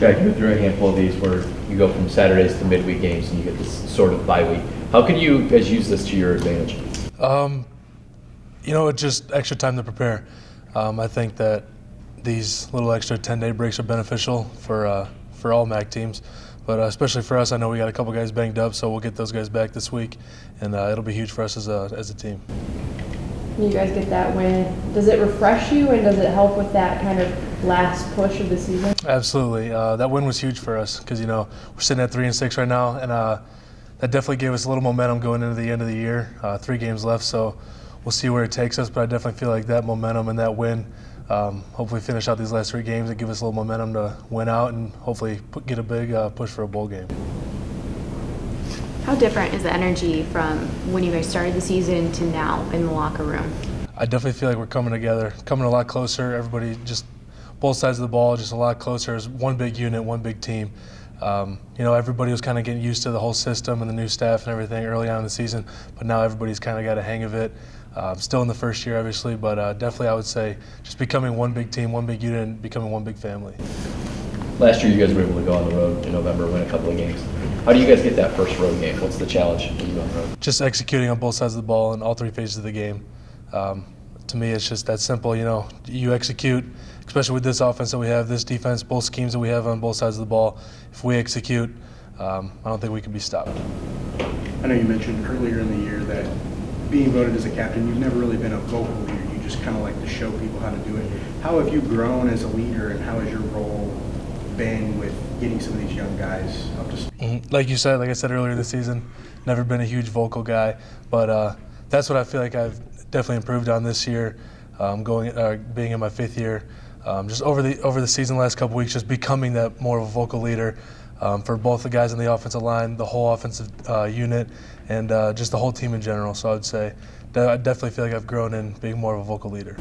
Jack, you went through a handful of these where you go from Saturdays to midweek games and you get this sort of bye week. How can you guys use this to your advantage? It's just extra time to prepare. I think that these little extra 10-day breaks are beneficial for all MAC teams, but especially for us. I know we got a couple guys banged up, so we'll get those guys back this week, and it'll be huge for us as a team. You guys get that win. Does it refresh you, and does it help with that kind of last push of the season? Absolutely. That win was huge for us because we're sitting at 3-6 right now, and that definitely gave us a little momentum going into the end of the year. 3 games left, so we'll see where it takes us. But I definitely feel like that momentum and that win, hopefully finish out these last 3 games and give us a little momentum to win out and hopefully get a big push for a bowl game. How different is the energy from when you guys started the season to now in the locker room? I definitely feel like we're coming together, coming a lot closer. Everybody, just both sides of the ball, just a lot closer as one big unit, one big team. Everybody was kind of getting used to the whole system and the new staff and everything early on in the season, but now everybody's kind of got a hang of it. Still in the first year, obviously, but definitely I would say just becoming one big team, one big unit, and becoming one big family. Last year, you guys were able to go on the road in November, win a couple of games. How do you guys get that first road game? What's the challenge when you go on the road? Just executing on both sides of the ball in all 3 phases of the game. To me, it's just that simple. You execute, especially with this offense that we have, this defense, both schemes that we have on both sides of the ball. If we execute, I don't think we can be stopped. I know you mentioned earlier in the year that being voted as a captain, you've never really been a vocal leader. You just kind of like to show people how to do it. How have you grown as a leader, and how has your role been with getting some of these young guys up to speed? Like I said earlier this season, never been a huge vocal guy, but that's what I feel like I've definitely improved on this year, being in my 5th year. Just over the season, last couple weeks, just becoming that more of a vocal leader for both the guys on the offensive line, the whole offensive unit, and just the whole team in general. So I would say that I definitely feel like I've grown in being more of a vocal leader.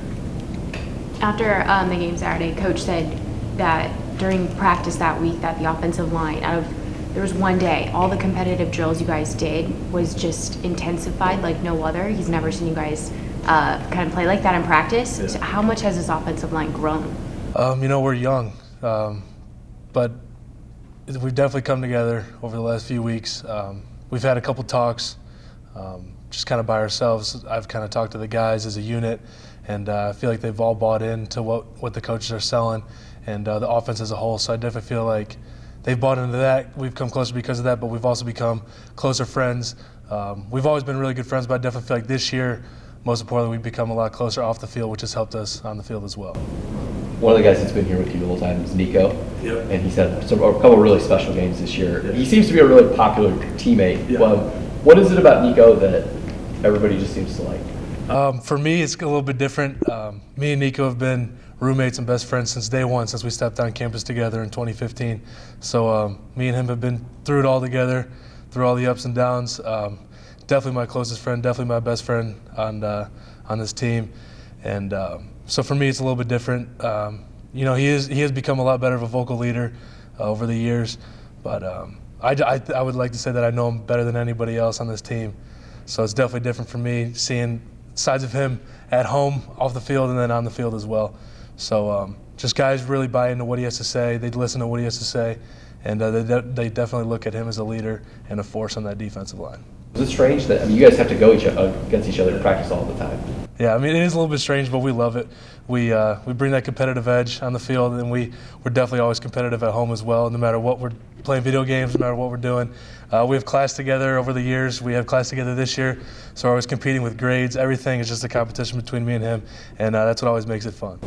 After the game Saturday, Coach said that during practice that week that the offensive line, there was one day, all the competitive drills you guys did was just intensified like no other. He's never seen you guys kind of play like that in practice. Yeah. So how much has this offensive line grown? We're young, but we've definitely come together over the last few weeks. We've had a couple talks, just kind of by ourselves. I've kind of talked to the guys as a unit, and I feel like they've all bought into what the coaches are selling and the offense as a whole. So I definitely feel like they've bought into that. We've come closer because of that, but we've also become closer friends. We've always been really good friends, but I definitely feel like this year, most importantly, we've become a lot closer off the field, which has helped us on the field as well. One of the guys that's been here with you the whole time is Nico, Yep. and he's had a couple of really special games this year. He seems to be a really popular teammate. Yeah. What is it about Nico that everybody just seems to like? For me, it's a little bit different. Me and Nico have been roommates and best friends since day one, since we stepped on campus together in 2015. So me and him have been through it all together, through all the ups and downs. Definitely my closest friend, definitely my best friend on this team. And so for me, it's a little bit different. He has become a lot better of a vocal leader over the years. But I would like to say that I know him better than anybody else on this team. So it's definitely different for me seeing sides of him at home, off the field, and then on the field as well. So just guys really buy into what he has to say. They listen to what he has to say, and they definitely look at him as a leader and a force on that defensive line. Is it strange that you guys have to go against each other in practice all the time? Yeah, it is a little bit strange, but we love it. We bring that competitive edge on the field, and we're definitely always competitive at home as well, no matter what we're playing video games, no matter what we're doing. We have class together over the years. We have class together this year, so we're always competing with grades. Everything is just a competition between me and him, and that's what always makes it fun.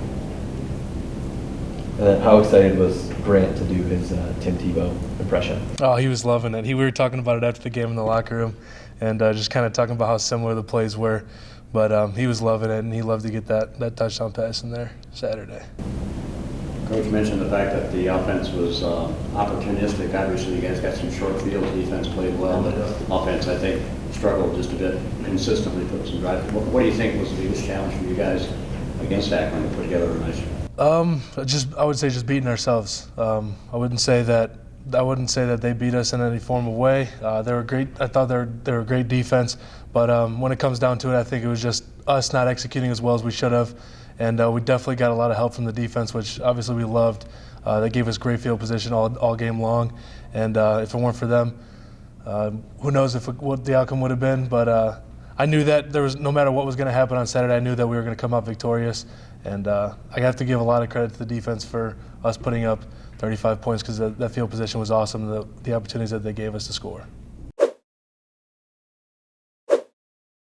And then how excited was Grant to do his Tim Tebow impression? Oh, he was loving it. We were talking about it after the game in the locker room, and just kind of talking about how similar the plays were. But he was loving it, and he loved to get that touchdown pass in there Saturday. Coach mentioned the fact that the offense was opportunistic. Obviously, you guys got some short fields. Defense played well, but offense, I think, struggled just a bit consistently, put some drive. What do you think was the biggest challenge for you guys against Akron to put together a nice? I would say just beating ourselves. I wouldn't say that they beat us in any form of way. They were great. I thought they were a great defense, but when it comes down to it, I think it was just us not executing as well as we should have, And we definitely got a lot of help from the defense, which obviously we loved. They gave us great field position all game long. And if it weren't for them, who knows what the outcome would have been. But I knew that no matter what was going to happen on Saturday, I knew that we were going to come out victorious. And I have to give a lot of credit to the defense for us putting up 35 points because that field position was awesome, the opportunities that they gave us to score.